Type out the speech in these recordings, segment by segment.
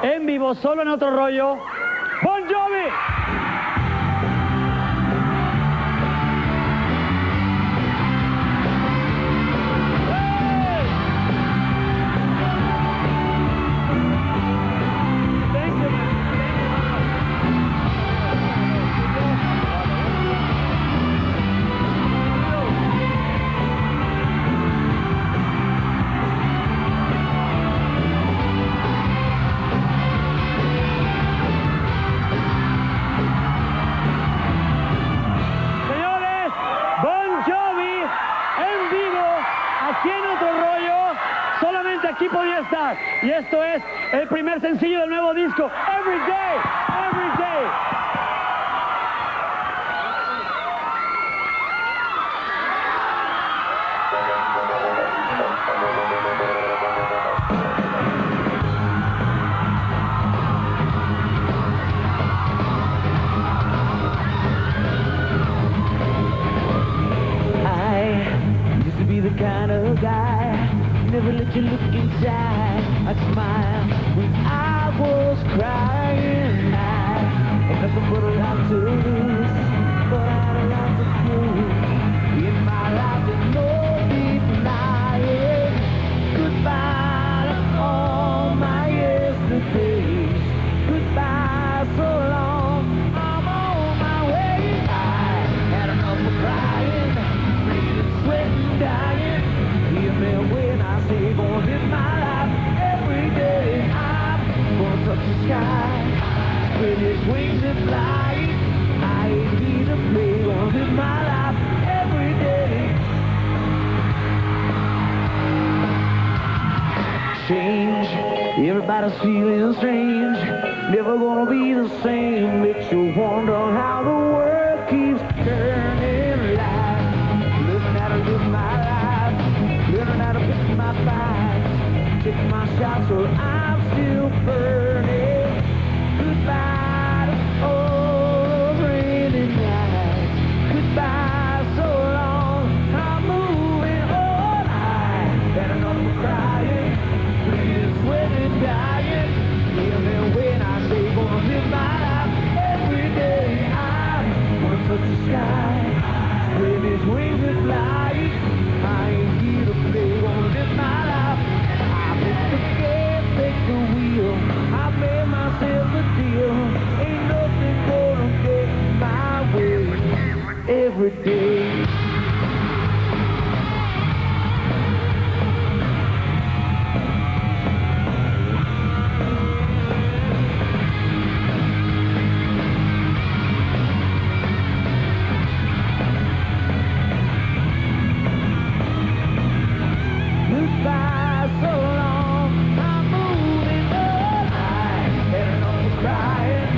en vivo, solo en Otro Rollo, Bon Jovi. Aquí podía estar, y esto es el primer sencillo del nuevo disco, Every Day, Every Day. I used to be the kind of guy never let you look inside. I smile when I was crying. I had nothing but a lot to lose, but I had a lot to prove. In my life there's no denying. Goodbye to all my yesterdays. Goodbye so long, I'm on my way. I had enough of crying, bleeding, sweating, dying. Hear me when I say gonna live my life every day. I'm gonna touch the sky, spread his wings and fly. I ain't need to play, gonna live my life every day. Change, everybody's feeling strange. Never gonna be the same. Makes you wonder how the world keeps turning. Life, learning how to live my life, learning how to pick my fights, take my shots so I'm still burning. Goodbye to all the rainy nights. Goodbye so long, I'm moving on. I had enough of crying, bleeding, sweating, dying. Hear me when I say gonna live my life every day. I'm gonna touch the sky, spread his wings and fly. I ain't here to play, gonna live my life. I hit the gas, take the wheel. I made myself a deal. Ain't nothing gonna get my way every day. Goodbye so long, I'm moving on. I had enough of crying,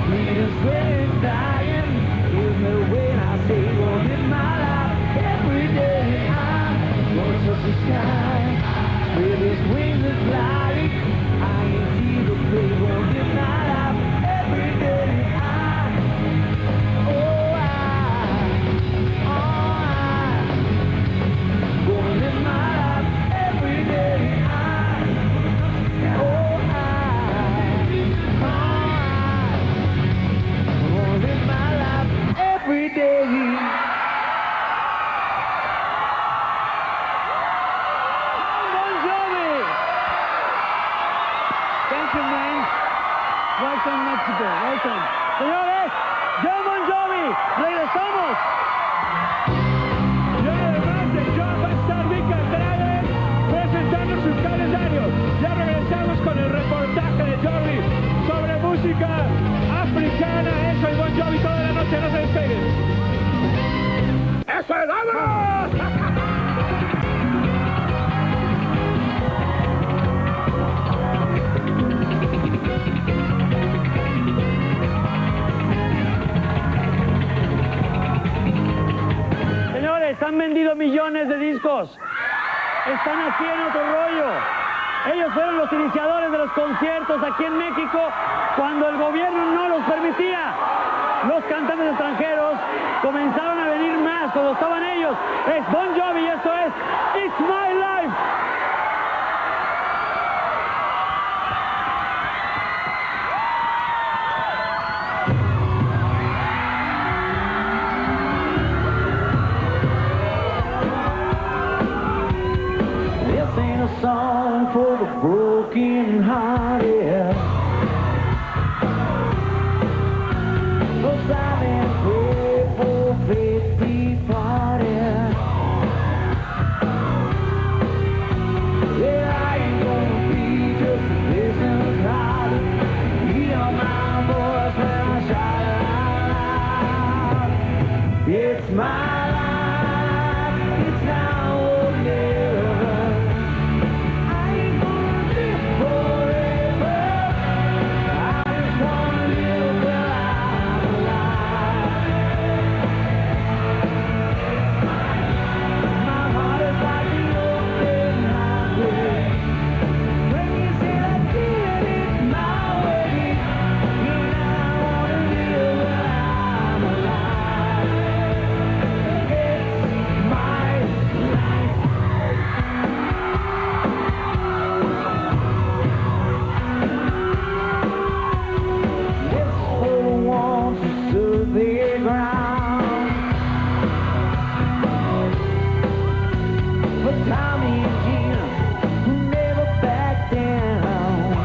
bleeding, sweating, dying. Hear me when I say gonna live my life every day. I'm gonna touch the sky, spread his wings and fly. I ain't here to play, gonna live my life every day. Gonna live my life every day. Gonna live my life every day. Bon Jovi. Thank you, man. Welcome, Mexico. Welcome. Señores, John Bon Jovi. Regresamos. Y además de John va a estar Vika Andrade presentando sus calendarios. Ya regresamos con el reportaje de Jovi sobre música africana. Eso es Bon Jovi toda la noche. No se despeguen. ¡Eso es! ¡Vámonos! Señores, han vendido millones de discos. Están aquí en Otro Rollo. Ellos fueron los iniciadores de los conciertos aquí en México cuando el gobierno no los permitía. Los cantantes extranjeros comenzaron a venir más cuando estaban ellos. Es Bon Jovi y esto es It's My Life. for Tommy and Gina, who never back down.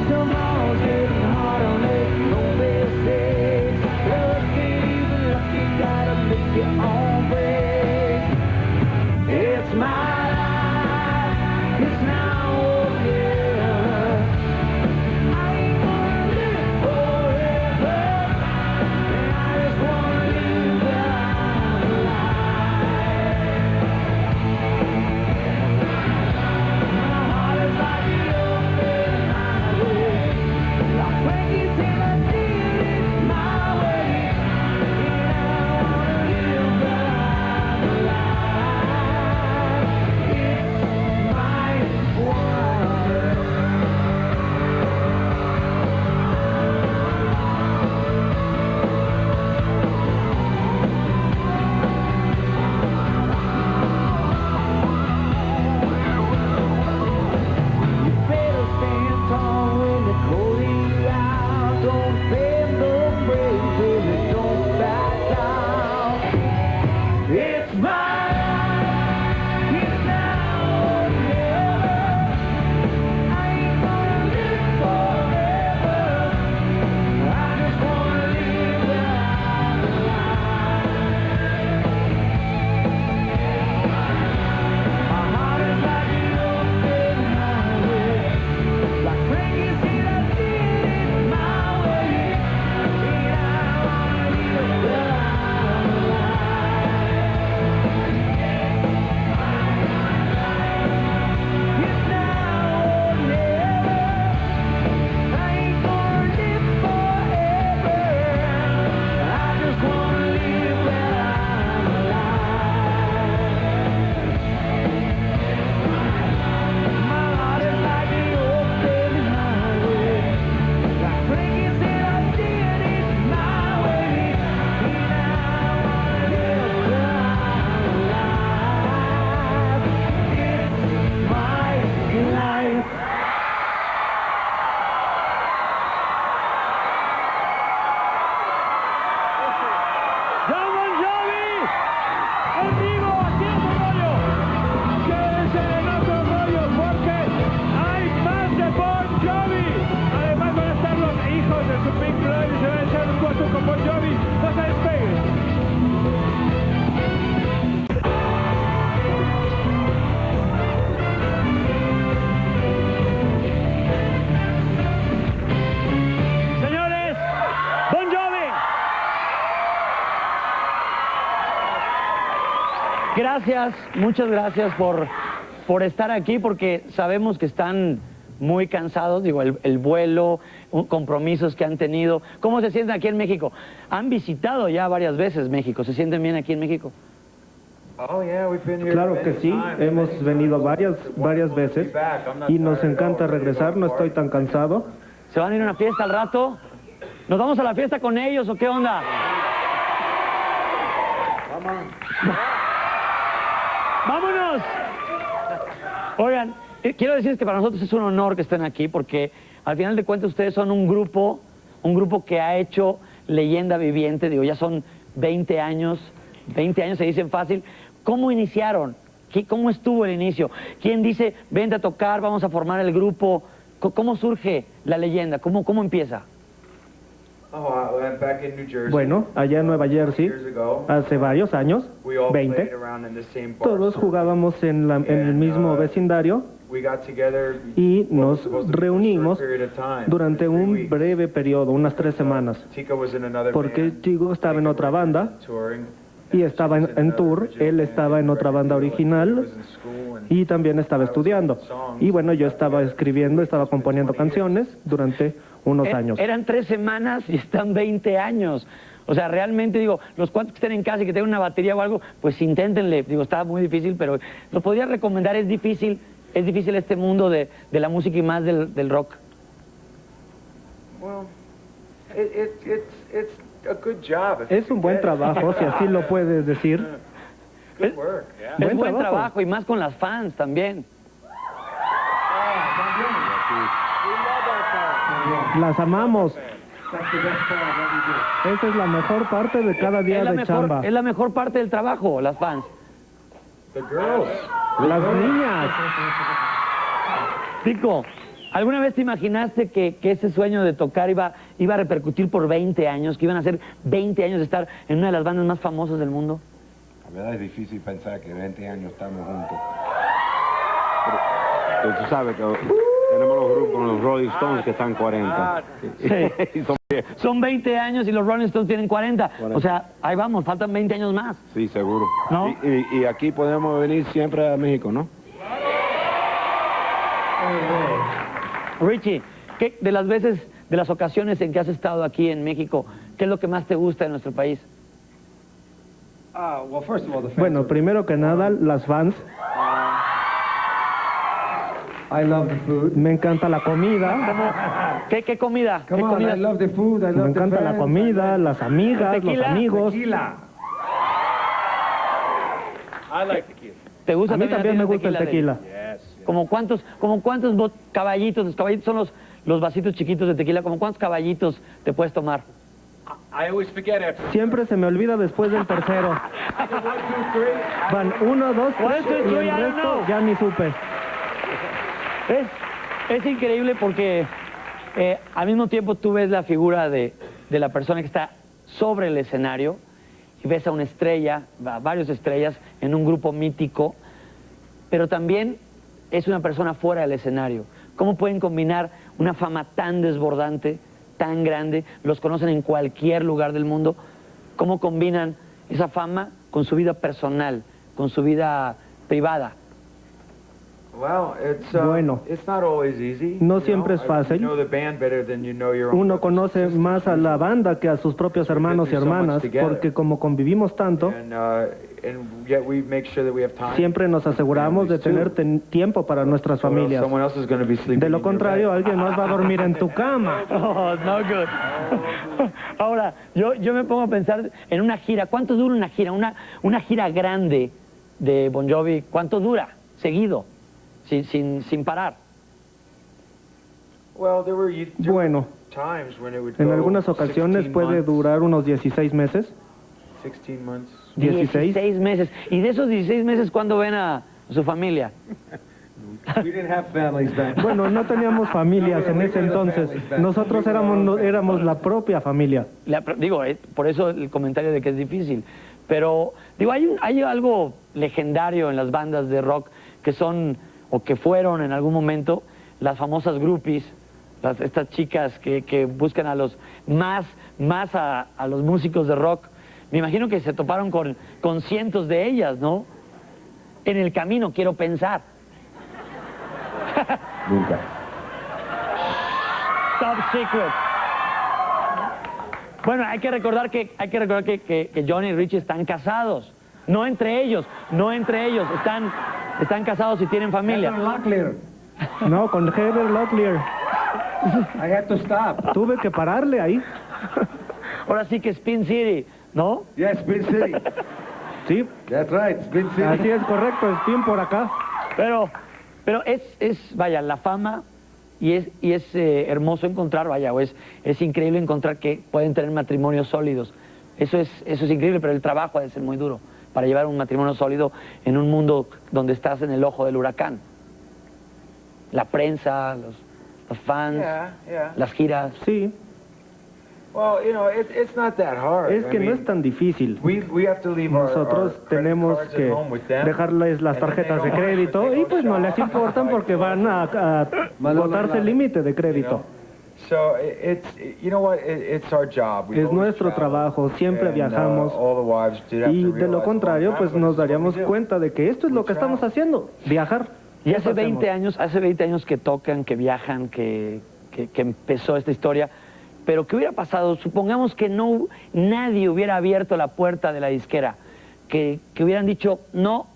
Tomorrow's getting harder, make no mistakes. Love ain't even luck, you gotta make your own break. It's my life, it's now or never. I ain't gonna live forever, and I just wanna live that life. My heart is like the open highway, I'll break it till I did it my way, and I wanna live that life. It's my world. You better stand tall when the cold is out. Don't bend, don't break, baby, don't back down. It's my life, it's now or never. I ain't gonna live forever, I just wanna live that life. My heart is like an open highway, like Frankie's said, I did it my way, and I wanna live that life. It's now or never. I ain't gonna live forever, I just wanna live that life. My heart is like the open highway, like Frankie said, I did it my way, and I wanna live that life. It's my life. John Bon Jovi, en vivo, aquí en otro rollo. Quédense en otro rollo porque hay más de Bon Jovi. Además van a estar los hijos de su Pink Floyd y se van a echar un cuarto con Bon Jovi. No se despeguen. Señores, Bon Jovi. Gracias, muchas gracias por estar aquí, porque sabemos que están muy cansados, digo, el vuelo, compromisos que han tenido. ¿Cómo se sienten aquí en México? Han visitado ya varias veces México, ¿se sienten bien aquí en México? Claro que sí, hemos venido varias veces y nos encanta regresar, no estoy tan cansado. ¿Se van a ir a una fiesta al rato? ¿Nos vamos a la fiesta con ellos o qué onda? ¡Vámonos! Oigan, quiero decirles que para nosotros es un honor que estén aquí porque al final de cuentas ustedes son un grupo que ha hecho leyenda viviente, digo, ya son 20 años se dicen fácil. ¿Cómo iniciaron? ¿Cómo estuvo el inicio? ¿Quién dice, vente a tocar, vamos a formar el grupo? ¿Cómo surge la leyenda? ¿Cómo empieza? Bueno, allá en Nueva Jersey, hace varios años, 20, todos jugábamos en el mismo vecindario y nos reunimos durante un breve periodo, unas 3 semanas, porque Chico estaba en otra banda y estaba en tour, él estaba en otra banda original y también estaba estudiando. Y bueno, yo estaba escribiendo, estaba componiendo canciones durante unos años. Eran 3 semanas y están 20 años. O sea, realmente, digo, los cuantos que estén en casa y que tengan una batería o algo, pues inténtenle. Digo, está muy difícil, pero lo podría recomendar. Es difícil este mundo de la música y más del rock. Es un buen trabajo, si así lo puedes decir. Es buen trabajo y más con las fans también. Las amamos. Esa es la mejor parte de cada día de chamba. Es la mejor parte del trabajo, las fans. Las niñas. Tico, ¿alguna vez te imaginaste que ese sueño de tocar iba a repercutir por 20 años, que iban a ser 20 años de estar en una de las bandas más famosas del mundo? La verdad es difícil pensar que 20 años estamos juntos. Pero tú sabes que tenemos los grupos con los Rolling Stones que están 40. Sí. Son 20 años y los Rolling Stones tienen 40. O sea, ahí vamos, faltan 20 años más. Sí, seguro. ¿No? Y aquí podemos venir siempre a México, ¿no? Richie, ¿qué, de las ocasiones en que has estado aquí en México, qué es lo que más te gusta de nuestro país? Bueno, primero que nada, las fans. Me encanta la comida. ¿Qué comida? ¿Qué comida? Me encanta la comida, las amigas, los amigos. ¿Te gusta? A mí también me gusta el tequila. ¿Como cuántos caballitos? Los caballitos son los vasitos chiquitos de tequila. ¿Como cuántos caballitos te puedes tomar? Siempre se me olvida después del tercero. Van 1, 2, 3 y el resto ya ni supe. Es increíble porque al mismo tiempo tú ves la figura de la persona que está sobre el escenario y ves a una estrella, a varias estrellas en un grupo mítico, pero también es una persona fuera del escenario. ¿Cómo pueden combinar una fama tan desbordante, tan grande? Los conocen en cualquier lugar del mundo. ¿Cómo combinan esa fama con su vida personal, con su vida privada? Bueno, no siempre es fácil. Uno conoce más a la banda que a sus propios hermanos y hermanas, porque como convivimos tanto, siempre nos aseguramos de tener tiempo para nuestras familias. De lo contrario, alguien más va a dormir en tu cama. Oh, no good. Ahora, yo me pongo a pensar en una gira. ¿Cuánto dura una gira? Una gira grande de Bon Jovi, ¿cuánto dura? Seguido. Sin parar. Bueno, en algunas ocasiones puede durar unos 16 meses. 16 meses. ¿Y de esos 16 meses cuándo ven a su familia? Bueno, no teníamos familias en ese entonces. Nosotros éramos la propia familia. Por eso el comentario de que es difícil. Pero, hay algo legendario en las bandas de rock que son, o que fueron en algún momento, las famosas groupies, estas chicas que buscan a los a los músicos de rock. Me imagino que se toparon con cientos de ellas, ¿no? En el camino, quiero pensar. Nunca. Top secret. Bueno, hay que recordar que Johnny y Richie están casados. No entre ellos. Están casados y tienen familia. No, con Heather Locklear. Tuve que pararle ahí. Ahora sí que Spin City, ¿no? Yes, Spin City. Sí. That's right, Spin City. Así es correcto, Spin por acá. Pero vaya, la fama, y es hermoso encontrar, vaya, o es increíble encontrar que pueden tener matrimonios sólidos. Eso es increíble, pero el trabajo ha de ser muy duro para llevar un matrimonio sólido en un mundo donde estás en el ojo del huracán. La prensa, los fans, las giras. Sí. Es que no es tan difícil. Nosotros tenemos que dejarles las tarjetas de crédito y pues no les importan porque van a botarse el límite de crédito. Es nuestro trabajo, siempre viajamos y de lo contrario pues nos daríamos cuenta de que esto es lo que estamos haciendo, viajar. Y hace 20 años que tocan, que viajan, que empezó esta historia. Pero ¿qué hubiera pasado? Supongamos que nadie hubiera abierto la puerta de la disquera, que hubieran dicho no,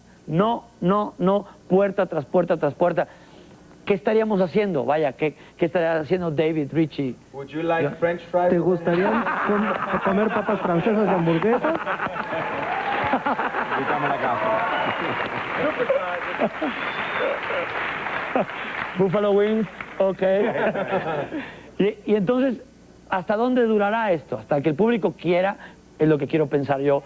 puerta tras puerta tras puerta. ¿Qué estaríamos haciendo? Vaya, ¿qué estaría haciendo David, Richie? ¿Te gustaría comer papas francesas y hamburguesas? Buffalo Wings, ok. Y entonces ¿hasta dónde durará esto? Hasta que el público quiera, es lo que quiero pensar yo.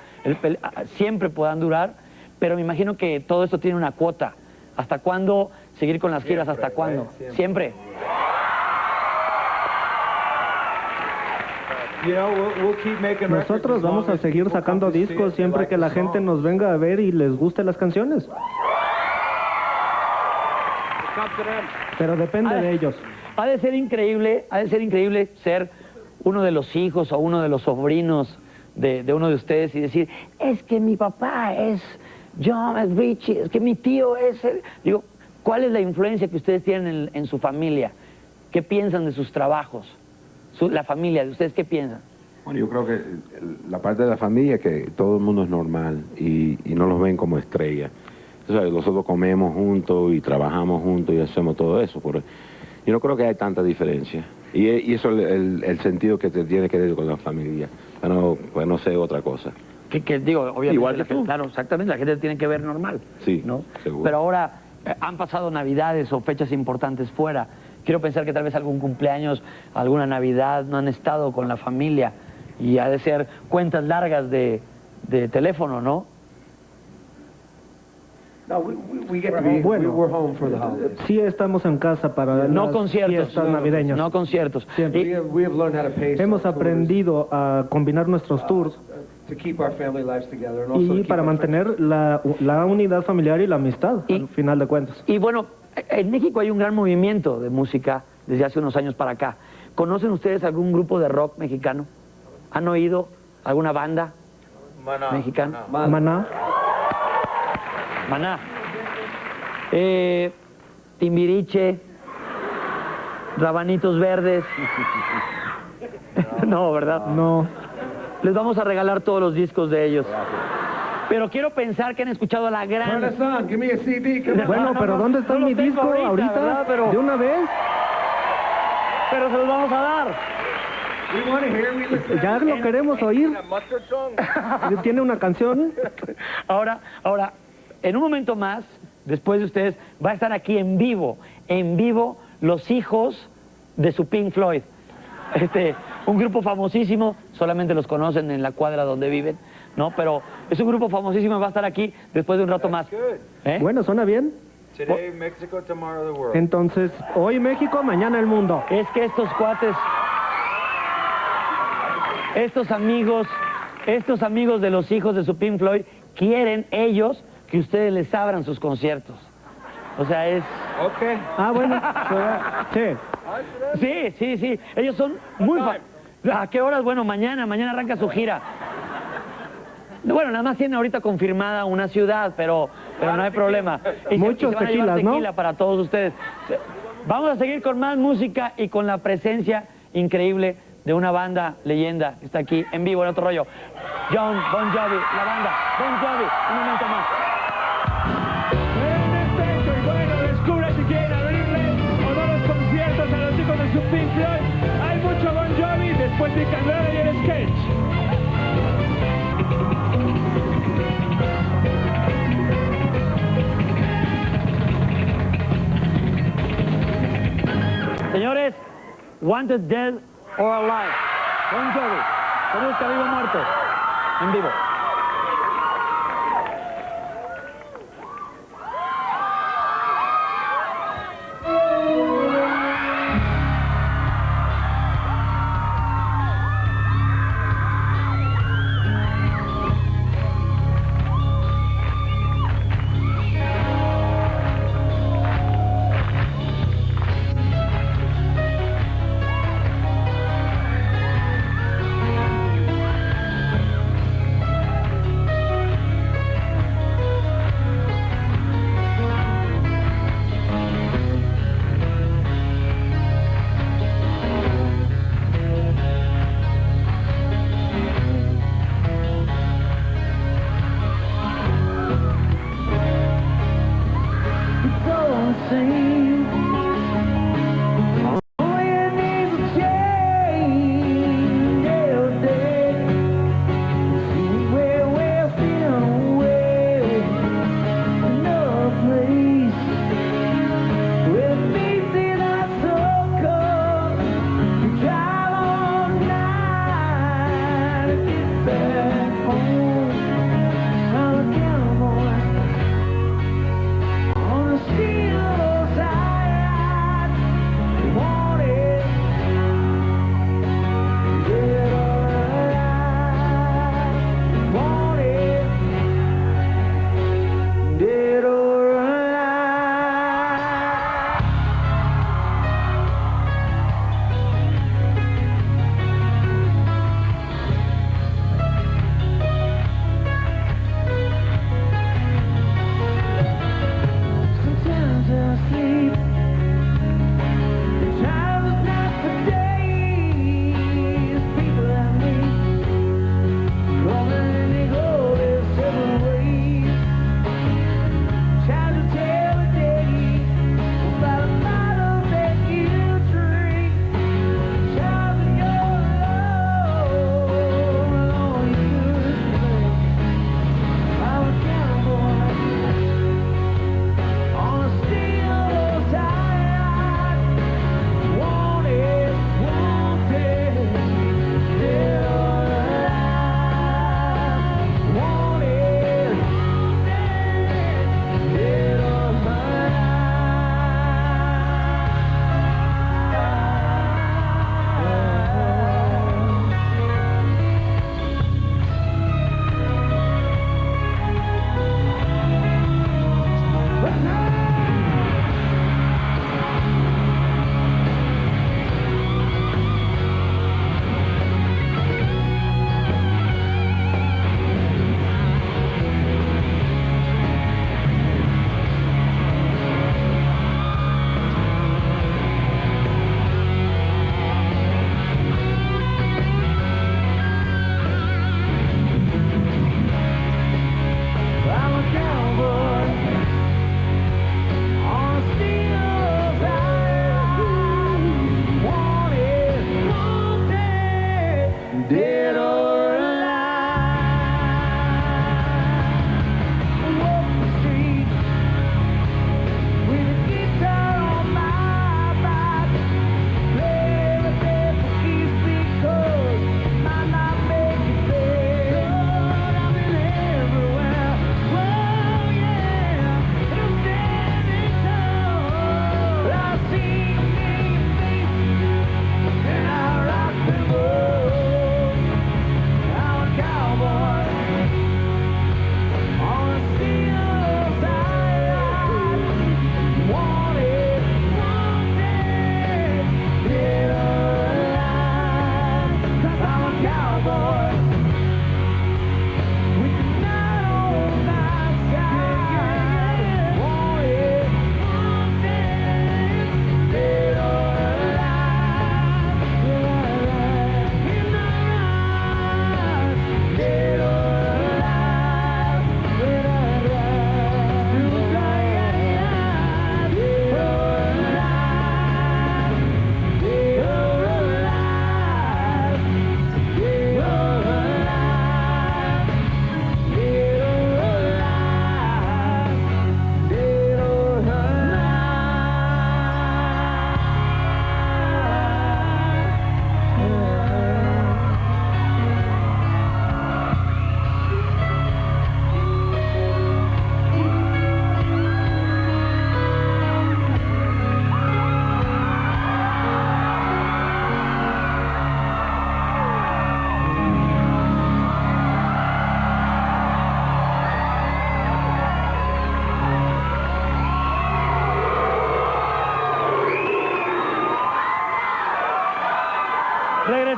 Siempre puedan durar, pero me imagino que todo esto tiene una cuota. ¿Hasta cuándo seguir con las giras? ¿Hasta cuándo? Siempre. Nosotros vamos a seguir sacando discos siempre que la gente nos venga a ver y les guste las canciones. Pero depende de ellos. Ha de ser increíble ser uno de los hijos o uno de los sobrinos de uno de ustedes y decir, es que mi papá es John, es Richie, es que mi tío es él. Digo, ¿cuál es la influencia que ustedes tienen en su familia? ¿Qué piensan de sus trabajos? La familia de ustedes, ¿qué piensan? Bueno, yo creo que la parte de la familia es que todo el mundo es normal y no los ven como estrellas. Entonces, nosotros comemos juntos y trabajamos juntos y hacemos todo eso. Yo no creo que hay tanta diferencia. Y eso es el sentido que te tiene que dar con la familia. Pues no sé otra cosa. Que digo, obviamente, igual que tú. Claro, exactamente, la gente tiene que ver normal. Sí, ¿no? seguro. Pero ahora han pasado navidades o fechas importantes fuera. Quiero pensar que tal vez algún cumpleaños, alguna navidad, no han estado con la familia. Y ha de ser cuentas largas de teléfono, ¿no? Bueno, sí estamos en casa para no conciertos, fiestas navideñas. No conciertos. Hemos aprendido a combinar nuestros tours y para mantener la unidad familiar y la amistad, al final de cuentas. Y bueno, en México hay un gran movimiento de música desde hace unos años para acá. ¿Conocen ustedes algún grupo de rock mexicano? ¿Han oído alguna banda mexicana? Maná. Maná. Timbiriche. Rabanitos Verdes. No, ¿verdad? No. Les vamos a regalar todos los discos de ellos. Pero quiero pensar que han escuchado a la gran... Bueno, pero ¿dónde está mi disco ahorita? ¿verdad? Pero... ¿De una vez? Pero se los vamos a dar. Ya lo queremos oír. ¿Tiene una canción? Ahora, en un momento más, después de ustedes, va a estar aquí en vivo, los hijos de su Pink Floyd. Un grupo famosísimo, solamente los conocen en la cuadra donde viven, ¿no? Pero es un grupo famosísimo y va a estar aquí después de un rato más. Bueno, ¿suena bien? Today, Mexico, tomorrow, the world. Entonces, hoy México, mañana el mundo. Es que estos cuates, estos amigos de los hijos de su Pink Floyd, quieren ellos que ustedes les abran sus conciertos. O sea, es... Okay. Ah, bueno. Sí. Sí. Ellos son muy... ¿A qué horas? Bueno, mañana arranca su gira. Bueno, nada más tienen ahorita confirmada una ciudad, pero no hay problema. Muchos tequilas, ¿no? Tequila para todos ustedes. Vamos a seguir con más música y con la presencia increíble de una banda leyenda que está aquí en vivo en Otro Rollo. John Bon Jovi, la banda Bon Jovi, un momento más. En efecto, y bueno, descubre si quieren abrirle o no los conciertos a los hijos de su Pink Floyd. Hay mucho Bon Jovi después de Candela y el Sketch. Señores, Wanted Dead or Alive, Bon Jovi, se busca vivo o muerto, en vivo.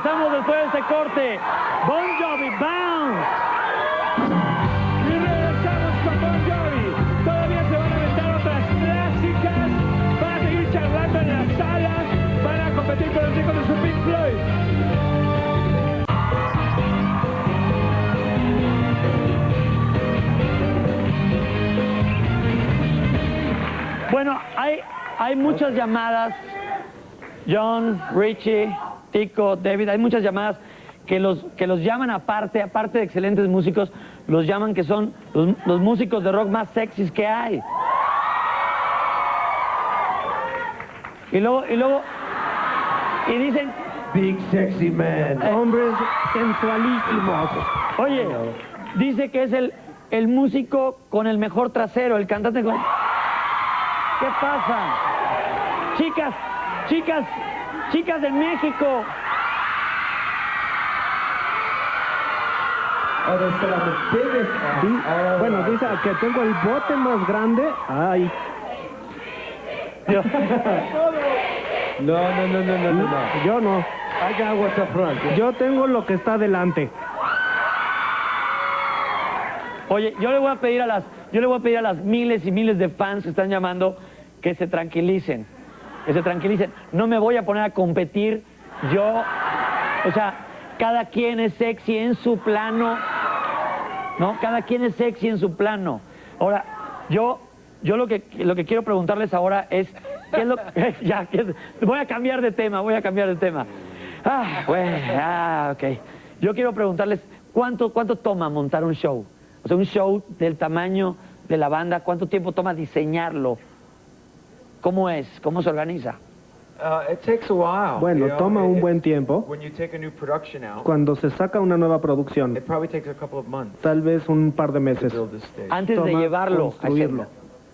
Regresamos después de este corte. Bon Jovi, Bounce. Y regresamos con Bon Jovi. Todavía se van a aventar otras clásicas. Van a seguir charlando en la sala. Van a competir con los hijos de su Pink Floyd. Bueno, hay muchas llamadas, John, Richie, Tico, David, hay muchas llamadas que los llaman aparte de excelentes músicos, los llaman que son los músicos de rock más sexys que hay. Y dicen, Big sexy man. Hombres sensualísimos. oye, dice que es el músico con el mejor trasero, el cantante con... ¿Qué pasa? Chicas de México. Bueno, dice que tengo el bote más grande. Ay. No. Yo no. I got what's up front. Yo tengo lo que está delante. Oye, yo le voy a pedir a las miles y miles de fans que están llamando que se tranquilicen. No me voy a poner a competir. O sea, cada quien es sexy en su plano. ¿No? Cada quien es sexy en su plano. Ahora, yo lo que quiero preguntarles ahora es, ¿qué es lo voy a cambiar de tema. Ok. Yo quiero preguntarles, ¿cuánto toma montar un show? O sea, un show del tamaño de la banda, ¿cuánto tiempo toma diseñarlo? ¿Cómo es? ¿Cómo se organiza? It takes a while. Bueno, toma un buen tiempo. When you take a new production out, Cuando se saca una nueva producción, it probably takes a couple of months tal vez un par de to meses. build the stage. Antes de Toma llevarlo, construirlo.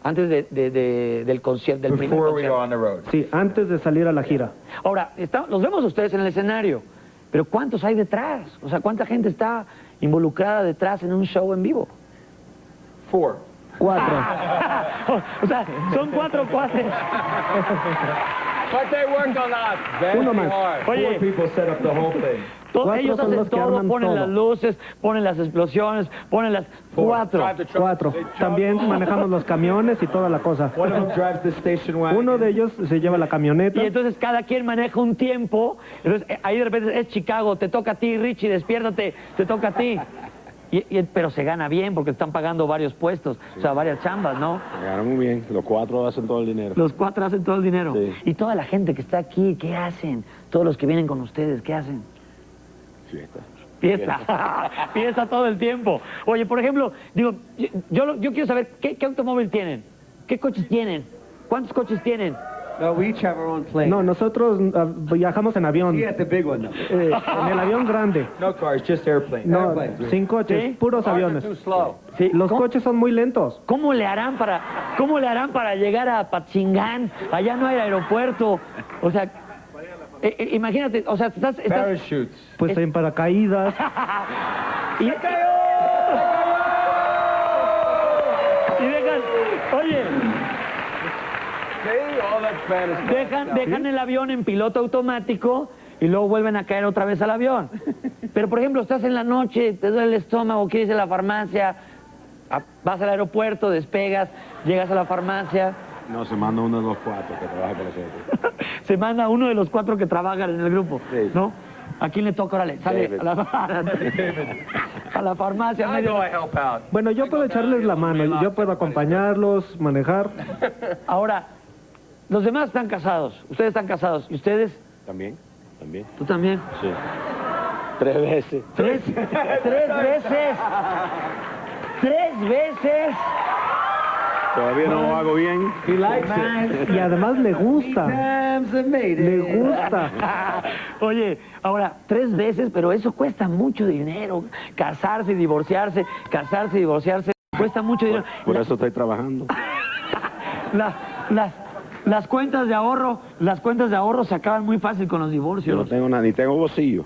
antes del concierto, del primer Before we go concierto. on the road. Sí, antes de salir a la gira. Ahora, los vemos a ustedes en el escenario, pero ¿cuántos hay detrás? O sea, ¿cuánta gente está involucrada detrás en un show en vivo? 4. 4. O sea, son 4 cuates. But they work a lot. Uno más. Oye, 4 people set up the whole thing. Cuatro ellos son hacen los que todo, arman ponen todo. las luces, ponen las explosiones, ponen las... 4. 4. También manejamos los camiones y toda la cosa. One of them drives the station wagon. Uno de ellos se lleva la camioneta. Y entonces cada quien maneja un tiempo. Entonces ahí de repente es Chicago, te toca a ti, Richie, despiértate, te toca a ti. Pero se gana bien porque están pagando varios puestos, o sea, varias chambas, ¿no? Me ganan muy bien. Los 4 hacen todo el dinero. Los 4 hacen todo el dinero. Sí. Y toda la gente que está aquí, ¿qué hacen? Todos los que vienen con ustedes, ¿qué hacen? Fiesta. Fiesta. Fiesta todo el tiempo. Oye, por ejemplo, digo, yo quiero saber, ¿qué automóvil tienen? ¿Qué coches tienen? ¿Cuántos coches tienen? No, we each have our own plane. No, nosotros viajamos en avión. He had the big one, though. En el avión grande. No cars, just airplanes. No, Airplanes. sin coches, ¿Sí? puros aviones. Sí, Los coches son muy lentos. ¿Cómo le harán para llegar a Patzingán? Allá no hay aeropuerto. O sea, imagínate, o sea, estás Parachutes. Pues en paracaídas. y dejan, oye, dejan el avión en piloto automático y luego vuelven a caer otra vez al avión. Pero, por ejemplo, estás en la noche, te duele el estómago, quieres ir a la farmacia, vas al aeropuerto, despegas, llegas a la farmacia. No, se manda uno de los 4 que trabaja con nosotros. Se manda uno de los 4 que trabajan en el grupo, Sí. ¿no? ¿A quién le toca? Órale, sale David. a la farmacia. I go, I help out. Bueno, yo puedo echarles la mano, yo puedo acompañarlos, manejar. Ahora, los demás están casados, ustedes están casados, ¿y ustedes? ¿También? ¿Tú también? Sí. 3 veces. ¿Tres veces? ¿3 veces? Todavía no lo hago bien. He likes it. Y además le gusta. Times I made it. Le gusta. Oye, ahora, 3 veces, pero eso cuesta mucho dinero. Casarse y divorciarse, cuesta mucho dinero. Por eso estoy trabajando. Las cuentas de ahorro se acaban muy fácil con los Yo no divorcios. tengo nada, ni tengo bolsillo.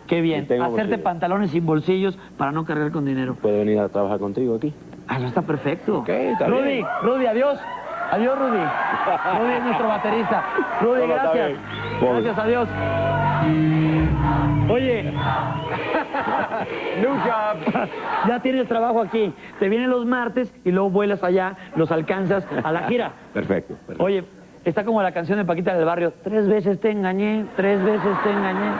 Qué bien, ni tengo hacerte bolsillo. pantalones sin bolsillos para no cargar con dinero. ¿Puedo venir a trabajar contigo aquí? Ah, eso está perfecto. Ok, está Rudy, bien. Rudy, adiós. Adiós, Rudy. Rudy es nuestro baterista. Rudy, Todo está gracias. bien. Gracias, adiós. Oye, New job. ya tienes trabajo aquí. Te vienen los martes y luego vuelas allá, los alcanzas a la gira. Perfecto. Oye, está como la canción de Paquita del Barrio. 3 veces te engañé, 3 veces te engañé.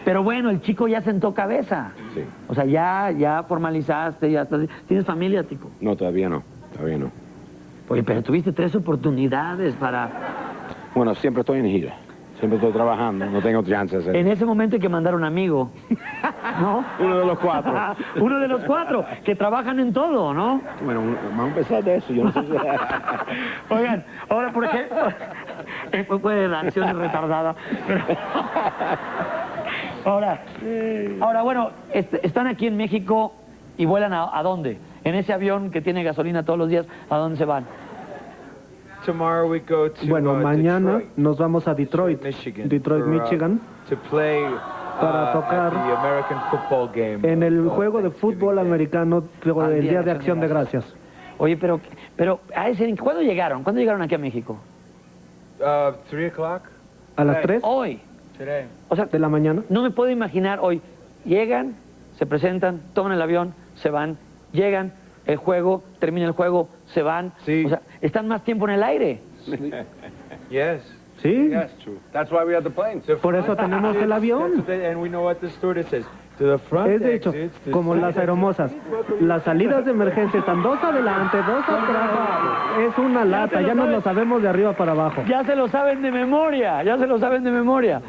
Pero bueno, el chico ya sentó cabeza. Sí. O sea, ya formalizaste, ya estás... ¿Tienes familia, Tico? No, todavía no. Oye, pero tuviste 3 oportunidades para... Bueno, siempre estoy en gira. Siempre estoy trabajando. No tengo chance de hacer. En ese momento hay que mandar un amigo, ¿no? Uno de los 4. Uno de los 4, que trabajan en todo, ¿no? Bueno, vamos a empezar de eso. Yo no sé si... Oigan, ahora, por ejemplo... Fue la acción retardada. Pero... Ahora, bueno, están aquí en México y vuelan ¿a dónde? En ese avión que tiene gasolina todos los días, ¿a dónde se van? Tomorrow we go to Bueno, mañana Detroit, nos vamos a Detroit, Michigan, Michigan, to play para tocar at the American football game. en el juego de fútbol americano del Día de Acción de Gracias. Oye, pero ¿cuándo llegaron? ¿Cuándo llegaron aquí a México? 3 o'clock A las 3 Hoy. today. O sea, de la mañana. no me puedo imaginar hoy. Llegan, se presentan, toman el avión, se van, llegan, el juego, termina el juego, se van. Sí. O sea, están más tiempo en el aire. Yes. Sí, Yes, true. That's why we have the plane. por eso tenemos el avión. And we know what the stewardess says. To the front Es de hecho, exits, the como las aeromosas. Las salidas de emergencia están 2 adelante, 2 atrás. Es una lata, ya no lo sabemos de arriba para abajo. Ya se lo saben de memoria, ya se lo saben de memoria.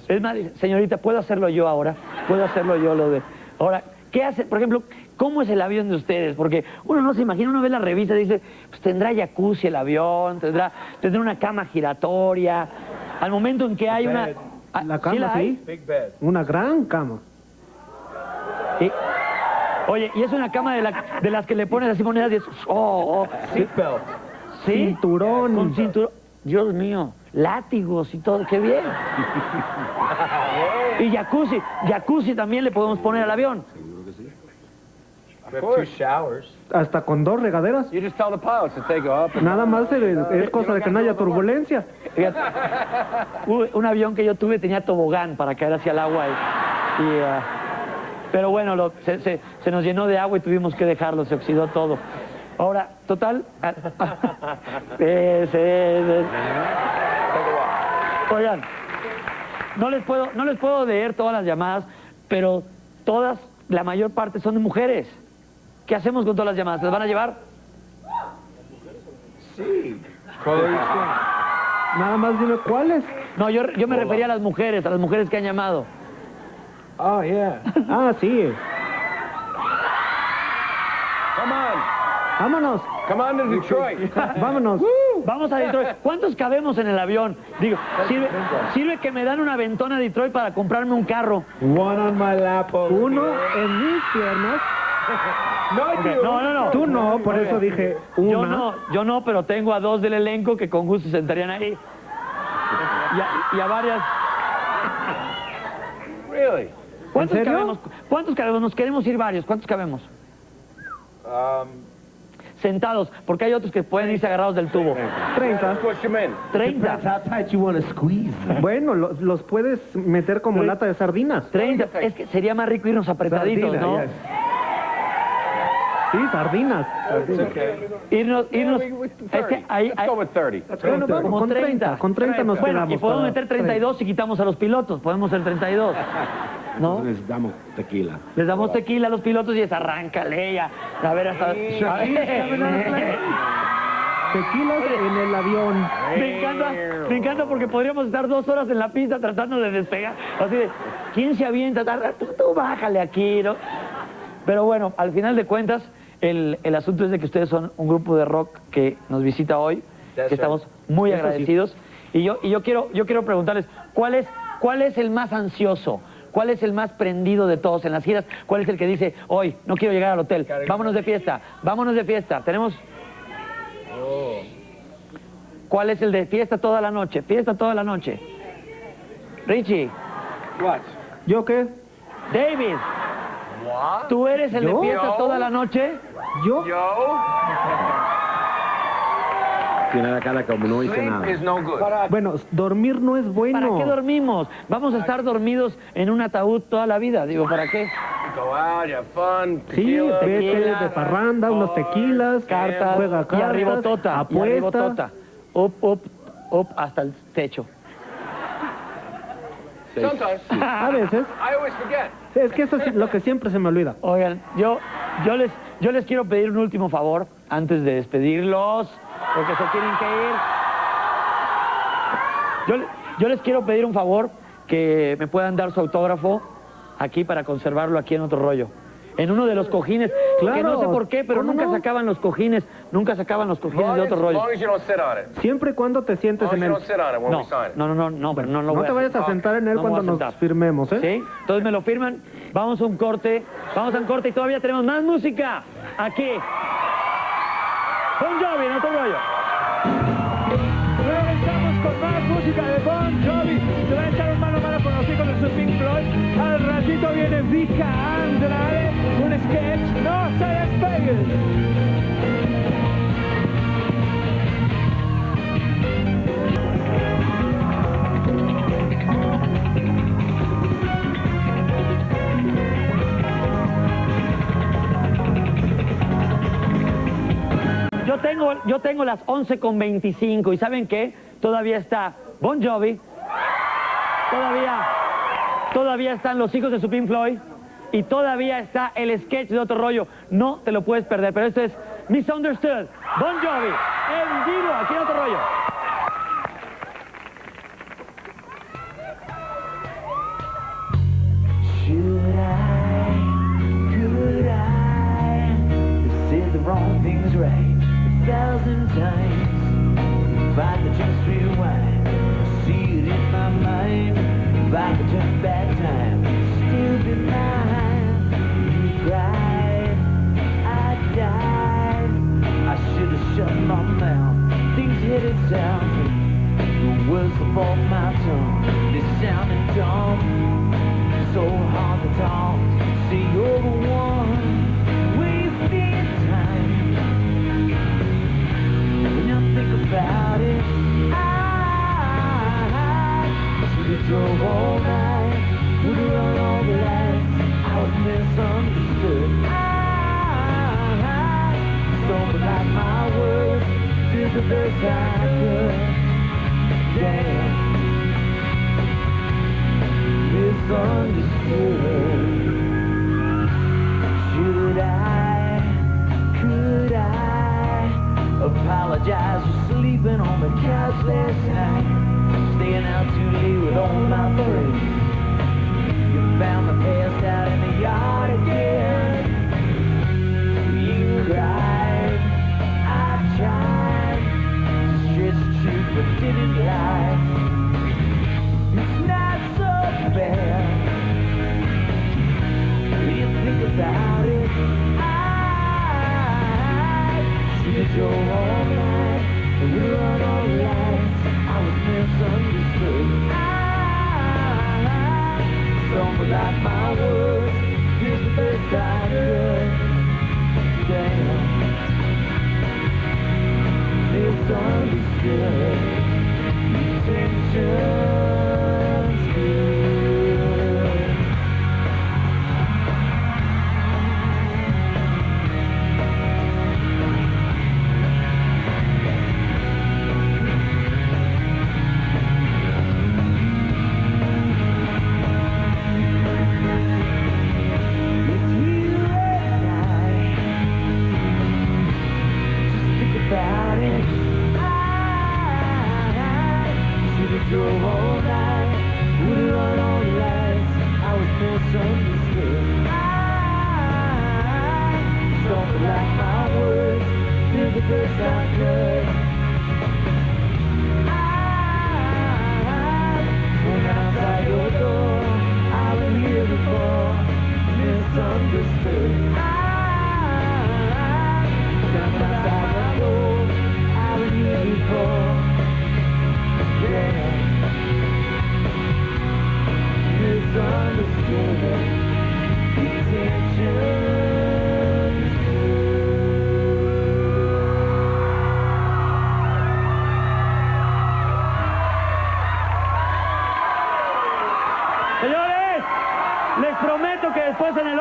Es más, señorita, ¿puedo hacerlo yo ahora? ¿Puedo hacerlo yo lo de...? Ahora, ¿qué hace? Por ejemplo, ¿cómo es el avión de ustedes? Porque uno no se imagina, uno ve la revista y dice, pues tendrá jacuzzi el avión, tendrá una cama giratoria. Al momento en que hay una... La ¿Sí cama, la hay? sí. big bed. Una gran cama. Sí. Oye, y es una cama de las que le pones así monedas y es... Seatbelt. ¿Sí? Cinturón. Con cinturón. Dios mío, látigos y todo, qué bien. Y jacuzzi también le podemos poner al avión. We have 2 showers. Hasta con 2 regaderas. You just tell the pilots to take up. Nada más es cosa de que no haya turbulencia. Fíjate, un avión que yo tuve tenía tobogán para caer hacia el agua. Pero bueno, se nos llenó de agua y tuvimos que dejarlo, se oxidó todo. Ahora, total... Oigan, no les puedo leer todas las llamadas, pero todas, la mayor parte son de mujeres. ¿Qué hacemos con todas las llamadas? ¿Se las van a llevar? Sí. Color Nada más dime cuáles. No, yo me refería a las mujeres que han llamado. Oh, yeah. Ah, sí. Come on. Vámonos. Come on to Detroit. Vámonos. Vamos a Detroit. ¿Cuántos cabemos en el avión? Digo, sirve que me dan una ventona a Detroit para comprarme un carro. One on my lap. over Uno here. en mis piernas. No, Tú no, por eso dije una. Yo no, pero tengo a 2 del elenco que con gusto se sentarían ahí. Y a varias... Really? ¿Cuántos serio? cabemos? ¿Cuántos cabemos? Nos queremos ir varios. ¿Cuántos cabemos? Sentados, porque hay otros que pueden irse agarrados del tubo. 30. Push him in. 30. How tight you want to squeeze? Bueno, los puedes meter como lata de sardinas. 30. Es que sería más rico irnos apretaditos, Sardina, ¿no? yes. Sí, sardinas. It's okay. Irnos... Es que 30. ahí... Let's go with 30. Bueno, vamos, Como con 30. Con 30 nos Bueno, quedamos. y podemos para- meter 32 si quitamos a los pilotos. Podemos ser 32. ¿No? Necesitamos tequila. Les damos tequila a los pilotos y es arráncale ya. A ver hasta... Tequilas en el avión. Me encanta porque podríamos estar 2 horas en la pista tratando de despegar. Así de, ¿quién se avienta? Tú bájale aquí, ¿no? Pero bueno, al final de cuentas, el asunto es de que ustedes son un grupo de rock que nos visita hoy, que estamos muy agradecidos. Y yo quiero preguntarles, ¿cuál es el más ansioso? ¿Cuál es el más prendido de todos en las giras? ¿Cuál es el que dice, hoy no quiero llegar al hotel, vámonos de fiesta, vámonos de fiesta? Tenemos... ¿Cuál es el de fiesta toda la noche? Fiesta toda la noche. Richie. What? ¿Yo qué? David. What? ¿Tú eres el ¿Yo? de fiesta Yo. toda la noche? ¿Yo? Yo? Tiene la cara como no hice Sleep nada. is no good. Bueno, dormir no es bueno. ¿Para qué dormimos? Vamos a estar dormidos en un ataúd toda la vida. Digo, ¿para qué? Go out, you have fun, Sí, tequila. vete tequila, de parranda, unos tequilas, Cartas, juega y cartas, arribotota, y apuesta. arribotota. Up, hasta el techo. Sometimes. A veces. I always forget. Es que eso es lo que siempre se me olvida. Oigan, yo les quiero pedir un último favor antes de despedirlos, porque se tienen que ir. Yo les quiero pedir un favor, que me puedan dar su autógrafo aquí para conservarlo aquí en Otro Rollo. En uno de los cojines, Claro, que no sé por qué, pero ¿cómo nunca no? sacaban los cojines de Otro As Rollo. long as you don't sit on it. Siempre y cuando te As sientes long as en you él. don't sit on it when No, we sign it. no, pero no lo No voy te a vayas a sentar en él No me voy cuando a nos sentar. firmemos, ¿eh? ¿Sí? Entonces me lo firman. Vamos a un corte y todavía tenemos más música aquí. Bon Jovi en Otro Rollo. Regresamos con más música de Bon Jovi. Se va a echar un mano a mano con los hijos de su Pink Floyd. Al ratito viene Vika Andrade, un sketch. No se despeguen. Yo tengo las 11:25 y ¿saben qué? Todavía está Bon Jovi, todavía están los hijos de su Pink Floyd y todavía está el sketch de Otro Rollo. No te lo puedes perder, pero esto es Misunderstood, Bon Jovi, en vivo aquí en Otro Rollo. Could I have said the wrong things right 1,000 times? If I could just rewind, see it in my mind. If I could turn back time, still be mine. You cried, I died. I should have shut my mouth. Things headed south. The words come off my tongue. They sounded dumb. So hard to talk. Say you're the one wasting time. When I think about it, I should have drove all night, would have run all the lights. I was misunderstood. I stumbled out my words, did the best I could. Damn. Misunderstood. Should I, could I apologize for sleeping on the couch last night, staying out too late with all my friends? You found me passed out in the yard again. You cried, I tried to stretch the truth but didn't lie. It's not so bad. You think about it, I should have drove all night and we run all the lights. I was misunderstood. I stumbled out my words, did the best I could. Damn, misunderstood. Intentions good. It's you and I. Just think about it. I drove all night, would run all the lights. I was misunderstood. I stumbled like my words, did the best I could. I went outside your door, I was here before, misunderstood. I jumped outside my door, I was here before. Yeah. Misunderstood. Intentions.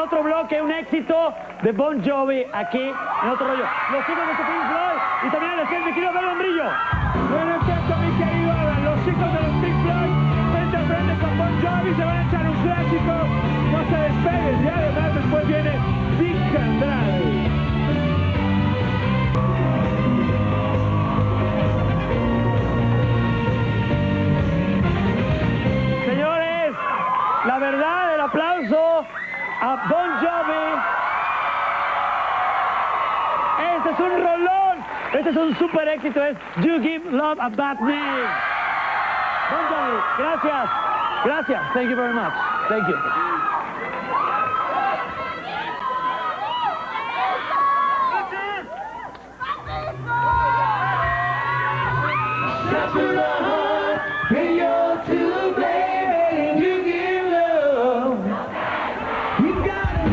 otro bloque, un éxito de Bon Jovi aquí en Otro Rollo. Los hijos de Pink Floyd y también el sketch, mi querido Abel Membrillo. Bueno, exacto, mi querido Alan. Los hijos de los Pink Floyd frente a frente con Bon Jovi se van a echar un clásico. No se despegues y además después viene Vic Andrade. Señores, la verdad, el aplauso a Bon Jovi. Este es un rolón, este es un super éxito, es You Give Love a Bad Name. Bon Jovi, gracias, gracias, thank you very much, thank you. Hey, you're to blame, you give love. You got it.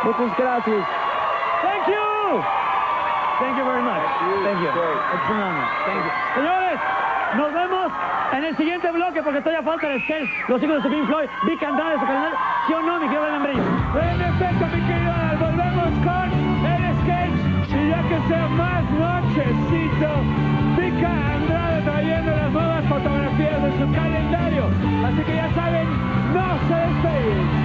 Muchas gracias. Thank you. Thank you very much. Thank you. It's an honor. Thank you. Señores, nos vemos en el siguiente bloque porque todavía falta el sketch. Los hijos de Pink Floyd, Vic Andrade, su canal. ¿Sí o no, mi querido Membrillo? En efecto, mi querido Alan, volvemos con el sketch. Y ya que sea más nochecito, Vic Andrade trayendo las nuevas fotografías de su calendario. Así que ya saben, no se despeguen.